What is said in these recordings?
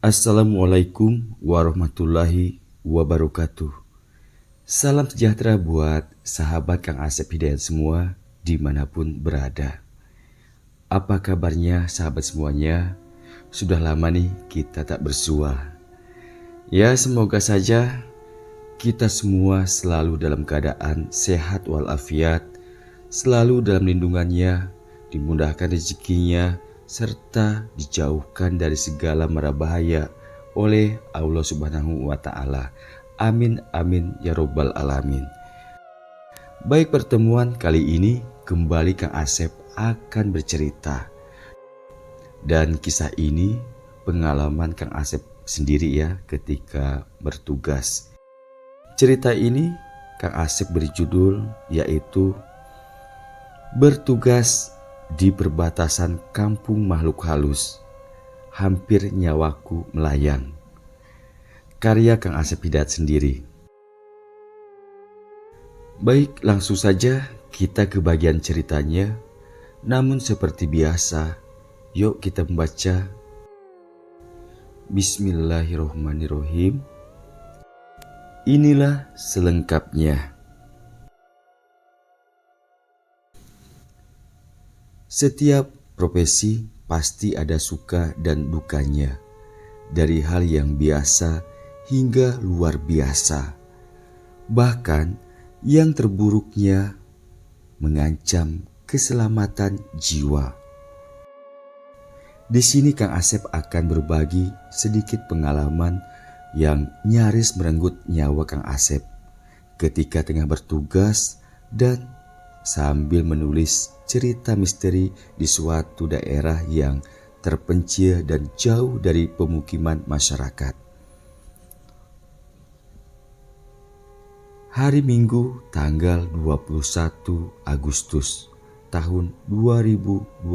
Assalamualaikum warahmatullahi wabarakatuh. Salam sejahtera buat sahabat Kang Asep Hidayat semua dimanapun berada. Apa kabarnya sahabat semuanya? Sudah lama nih kita tak bersua. Ya, semoga saja kita semua selalu dalam keadaan sehat walafiat, selalu dalam lindungannya, dimudahkan rezekinya, serta dijauhkan dari segala mara bahaya oleh Allah Subhanahu wa Ta'ala. Amin amin ya robbal alamin. Baik, pertemuan kali ini kembali Kang Asep akan bercerita. Dan kisah ini pengalaman Kang Asep sendiri ya ketika bertugas. Cerita ini Kang Asep beri judul yaitu Bertugas di Perbatasan Kampung Makhluk Halus, Hampir Nyawaku Melayang. Karya Kang Asep Hidayat sendiri. Baik, langsung saja kita ke bagian ceritanya. Namun seperti biasa, yuk kita membaca. Bismillahirrohmanirrohim. Inilah selengkapnya. Setiap profesi pasti ada suka dan dukanya, dari hal yang biasa hingga luar biasa. Bahkan yang terburuknya mengancam keselamatan jiwa. Di sini Kang Asep akan berbagi sedikit pengalaman yang nyaris merenggut nyawa Kang Asep ketika tengah bertugas dan sambil menulis cerita misteri di suatu daerah yang terpencil dan jauh dari pemukiman masyarakat. Hari Minggu tanggal 21 Agustus tahun 2022.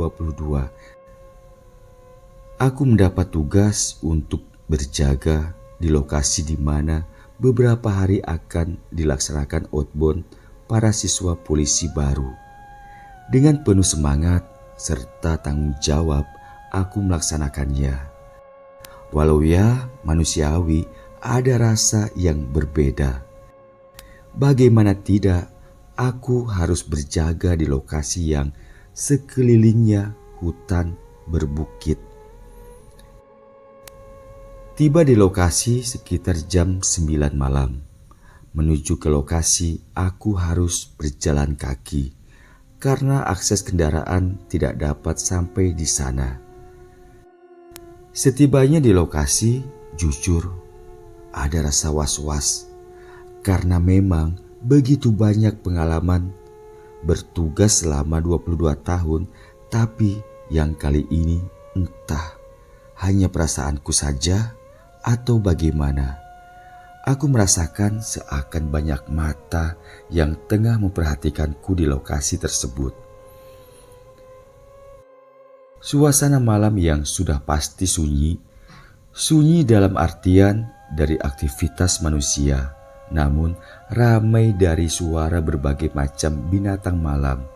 Aku mendapat tugas untuk berjaga di lokasi di mana beberapa hari akan dilaksanakan outbound para siswa polisi baru. Dengan penuh semangat serta tanggung jawab, aku melaksanakannya. Walau ya manusiawi, ada rasa yang berbeda. Bagaimana tidak, aku harus berjaga di lokasi yang sekelilingnya hutan berbukit. Tiba di lokasi sekitar jam 9 malam. Menuju ke lokasi, aku harus berjalan kaki karena akses kendaraan tidak dapat sampai di sana. Setibanya di lokasi, jujur ada rasa was-was karena memang begitu banyak pengalaman bertugas selama 22 tahun, tapi yang kali ini entah hanya perasaanku saja atau bagaimana. Aku merasakan seakan banyak mata yang tengah memperhatikanku di lokasi tersebut. Suasana malam yang sudah pasti sunyi, sunyi dalam artian dari aktivitas manusia, namun ramai dari suara berbagai macam binatang malam,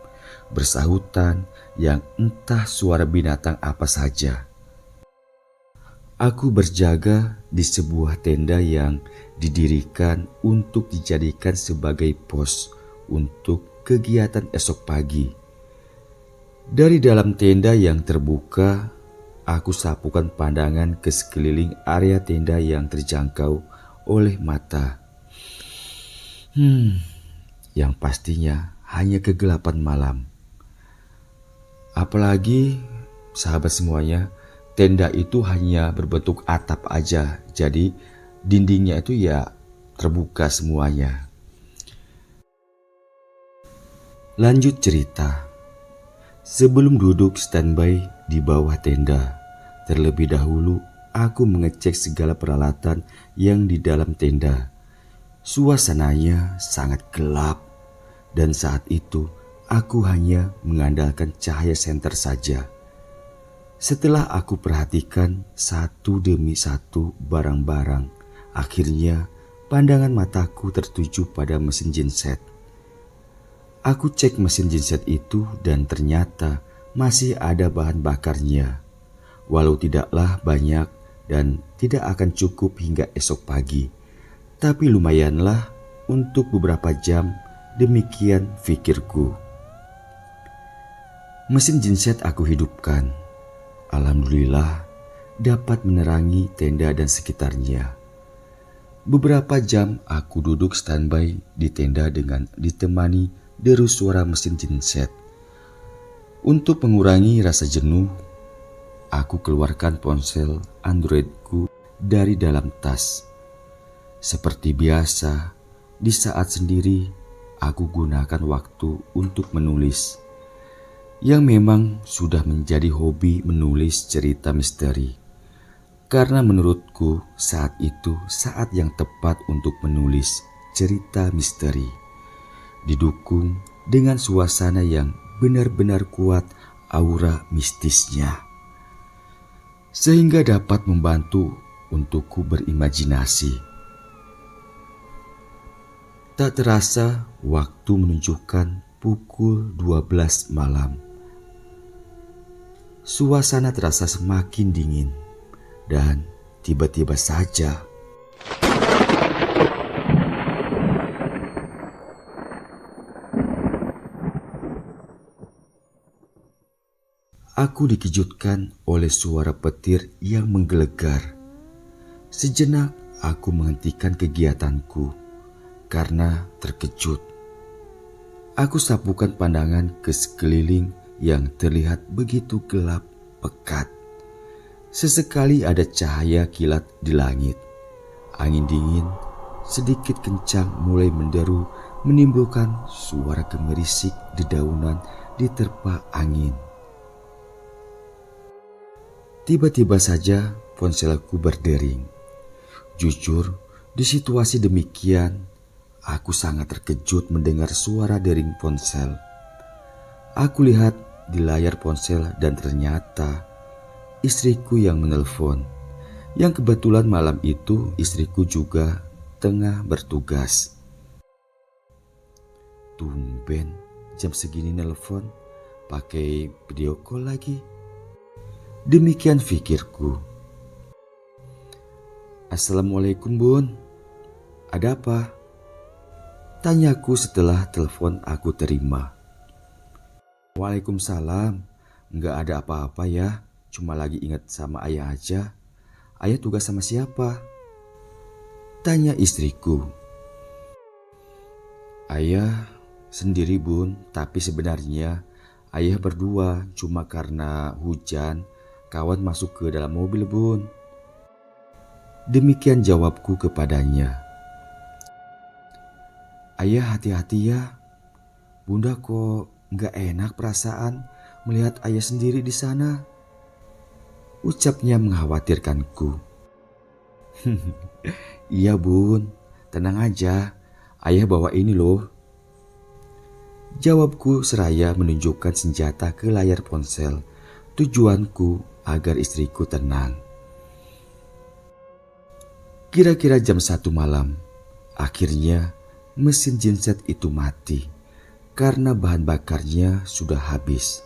bersahutan yang entah suara binatang apa saja. Aku berjaga di sebuah tenda yang didirikan untuk dijadikan sebagai pos untuk kegiatan esok pagi. Dari dalam tenda yang terbuka, aku sapukan pandangan ke sekeliling area tenda yang terjangkau oleh mata. Yang pastinya hanya kegelapan malam. Apalagi sahabat semuanya, tenda itu hanya berbentuk atap aja, jadi dindingnya itu ya terbuka semuanya. Lanjut cerita. Sebelum duduk standby di bawah tenda, terlebih dahulu aku mengecek segala peralatan yang di dalam tenda. Suasananya sangat gelap dan saat itu aku hanya mengandalkan cahaya senter saja. Setelah aku perhatikan satu demi satu barang-barang, akhirnya pandangan mataku tertuju pada mesin genset. Aku cek mesin genset itu dan ternyata masih ada bahan bakarnya. Walau tidaklah banyak, dan tidak akan cukup hingga esok pagi. Tapi lumayanlah untuk beberapa jam, demikian pikirku. Mesin genset aku hidupkan. Alhamdulillah dapat menerangi tenda dan sekitarnya. Beberapa jam aku duduk standby di tenda dengan ditemani deru suara mesin genset. Untuk mengurangi rasa jenuh, aku keluarkan ponsel Androidku dari dalam tas. Seperti biasa, di saat sendiri aku gunakan waktu untuk menulis. Yang memang sudah menjadi hobi menulis cerita misteri. Karena menurutku saat itu saat yang tepat untuk menulis cerita misteri. Didukung dengan suasana yang benar-benar kuat aura mistisnya. Sehingga dapat membantu untukku berimajinasi. Tak terasa waktu menunjukkan pukul 12 malam. Suasana terasa semakin dingin dan tiba-tiba saja aku dikejutkan oleh suara petir yang menggelegar. Sejenak aku menghentikan kegiatanku karena terkejut. Aku sapukan pandangan ke sekeliling yang terlihat begitu gelap pekat. Sesekali ada cahaya kilat di langit. Angin dingin sedikit kencang mulai menderu, menimbulkan suara gemerisik dedaunan diterpa angin. Tiba-tiba saja ponselku berdering. Jujur, di situasi demikian, aku sangat terkejut mendengar suara dering ponsel. Aku lihat di layar ponsel dan ternyata istriku yang menelpon. Yang kebetulan malam itu istriku juga tengah bertugas. Tumben jam segini nelpon, pakai video call lagi. Demikian pikirku. Assalamualaikum bun, ada apa? Tanyaku setelah telepon aku terima. Waalaikumsalam, nggak ada apa-apa ya, cuma lagi ingat sama ayah aja. Ayah tugas sama siapa? Tanya istriku. Ayah sendiri bun, tapi sebenarnya ayah berdua, cuma karena hujan kawan masuk ke dalam mobil bun. Demikian jawabku kepadanya. Ayah hati-hati ya, bunda kok nggak enak perasaan melihat ayah sendiri di sana. Ucapnya mengkhawatirkanku. Iya bun, tenang aja, ayah bawa ini loh. Jawabku seraya menunjukkan senjata ke layar ponsel. Tujuanku agar istriku tenang. Kira-kira jam 1 malam, akhirnya mesin genset itu mati karena bahan bakarnya sudah habis.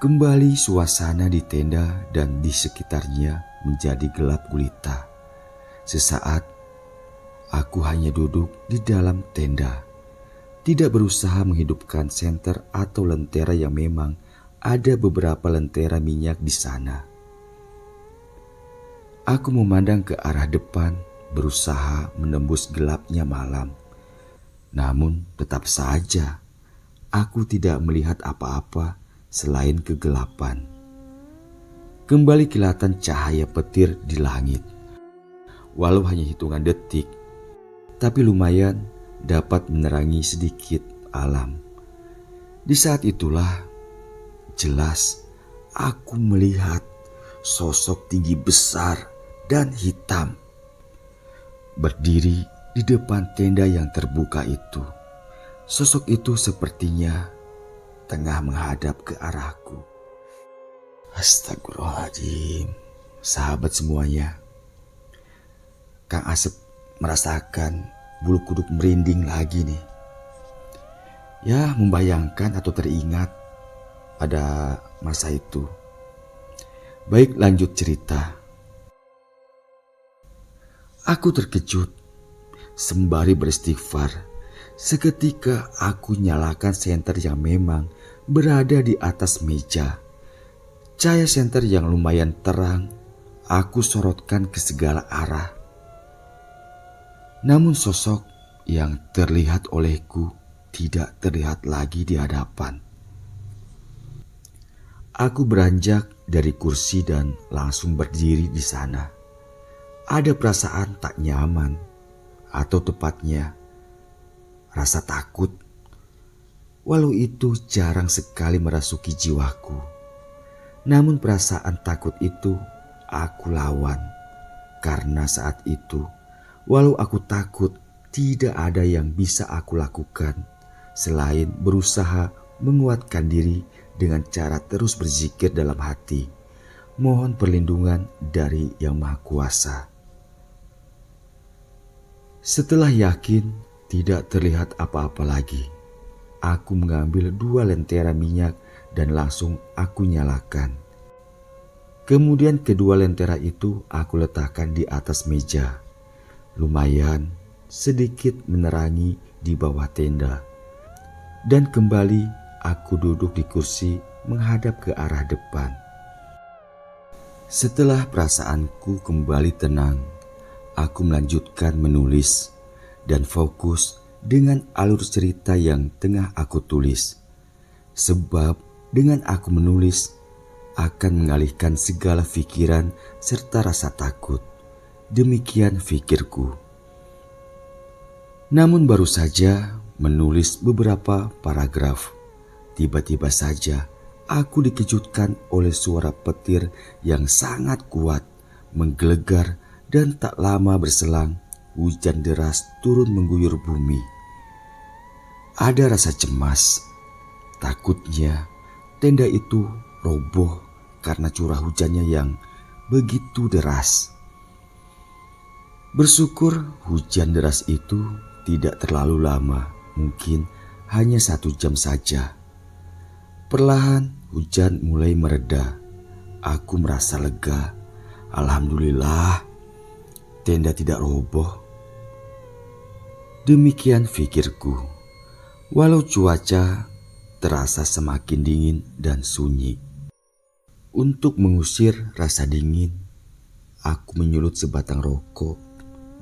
Kembali suasana di tenda dan di sekitarnya menjadi gelap gulita. Sesaat, aku hanya duduk di dalam tenda. Tidak berusaha menghidupkan senter atau lentera yang memang ada beberapa lentera minyak di sana. Aku memandang ke arah depan, berusaha menembus gelapnya malam. Namun tetap saja, aku tidak melihat apa-apa selain kegelapan. Kembali kelihatan cahaya petir di langit. Walau hanya hitungan detik, tapi lumayan dapat menerangi sedikit alam. Di saat itulah, jelas aku melihat sosok tinggi besar dan hitam berdiri di depan tenda yang terbuka itu. Sosok itu sepertinya tengah menghadap ke arahku. Astagfirullahaladzim, sahabat semuanya. Kang Asep merasakan bulu kuduk merinding lagi nih. Ya, membayangkan atau teringat pada masa itu. Baik, lanjut cerita. Aku terkejut sembari beristighfar. Seketika aku nyalakan senter yang memang berada di atas meja. Cahaya senter yang lumayan terang aku sorotkan ke segala arah. Namun sosok yang terlihat olehku tidak terlihat lagi di hadapan. Aku beranjak dari kursi dan langsung berdiri di sana. Ada perasaan tak nyaman, atau tepatnya rasa takut. Walau itu jarang sekali merasuki jiwaku. Namun perasaan takut itu aku lawan. Karena saat itu, walau aku takut, tidak ada yang bisa aku lakukan selain berusaha menguatkan diri dengan cara terus berzikir dalam hati, mohon perlindungan dari Yang Maha Kuasa. Setelah yakin tidak terlihat apa-apa lagi, aku mengambil 2 lentera minyak dan langsung aku nyalakan. Kemudian kedua lentera itu aku letakkan di atas meja. Lumayan sedikit menerangi di bawah tenda. Dan kembali aku duduk di kursi menghadap ke arah depan. Setelah perasaanku kembali tenang, aku melanjutkan menulis dan fokus dengan alur cerita yang tengah aku tulis. Sebab dengan aku menulis akan mengalihkan segala pikiran serta rasa takut. Demikian pikirku. Namun baru saja menulis beberapa paragraf, tiba-tiba saja aku dikejutkan oleh suara petir yang sangat kuat, menggelegar, dan tak lama berselang hujan deras turun mengguyur bumi. Ada rasa cemas, takutnya tenda itu roboh karena curah hujannya yang begitu deras. Bersyukur hujan deras itu tidak terlalu lama, mungkin hanya 1 jam saja. Perlahan hujan mulai mereda. Aku merasa lega. Alhamdulillah, tenda tidak roboh. Demikian pikirku. Walau cuaca terasa semakin dingin dan sunyi. Untuk mengusir rasa dingin, aku menyulut sebatang rokok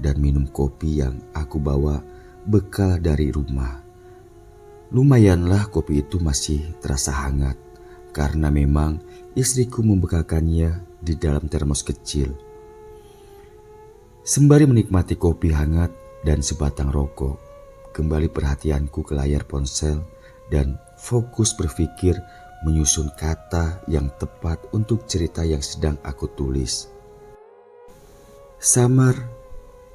dan minum kopi yang aku bawa bekal dari rumah. Lumayanlah kopi itu masih terasa hangat karena memang istriku membekalkannya di dalam termos kecil. Sembari menikmati kopi hangat dan sebatang rokok, kembali perhatianku ke layar ponsel dan fokus berpikir menyusun kata yang tepat untuk cerita yang sedang aku tulis. Samar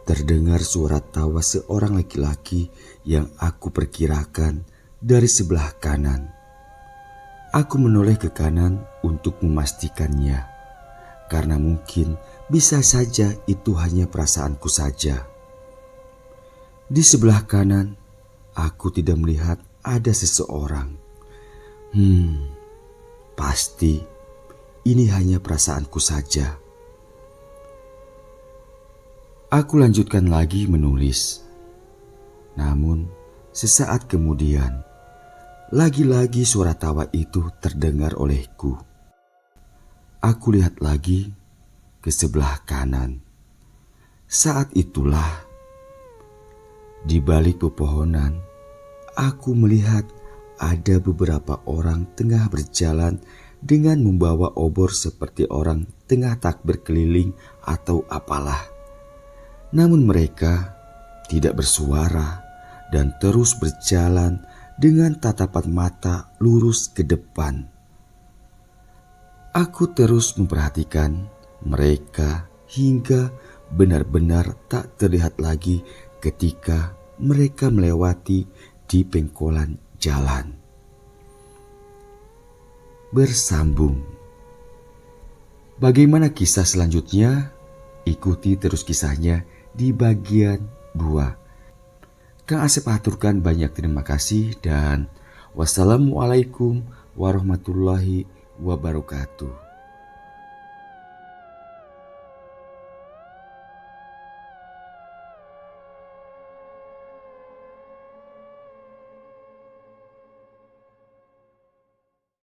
terdengar suara tawa seorang laki-laki yang aku perkirakan dari sebelah kanan. Aku menoleh ke kanan untuk memastikannya, karena mungkin bisa saja itu hanya perasaanku saja. Di sebelah kanan, aku tidak melihat ada seseorang. Pasti ini hanya perasaanku saja. Aku lanjutkan lagi menulis. Namun, sesaat kemudian, lagi-lagi suara tawa itu terdengar olehku. Aku lihat lagi ke sebelah kanan. Saat itulah, di balik pepohonan, aku melihat ada beberapa orang tengah berjalan dengan membawa obor seperti orang tengah takbir keliling atau apalah. Namun mereka tidak bersuara dan terus berjalan dengan tatapan mata lurus ke depan. Aku terus memperhatikan mereka hingga benar-benar tak terlihat lagi ketika mereka melewati di pengkolan jalan. Bersambung. Bagaimana kisah selanjutnya? Ikuti terus kisahnya di bagian 2. Kang Asep aturkan banyak terima kasih dan wassalamualaikum warahmatullahi wabarakatuh.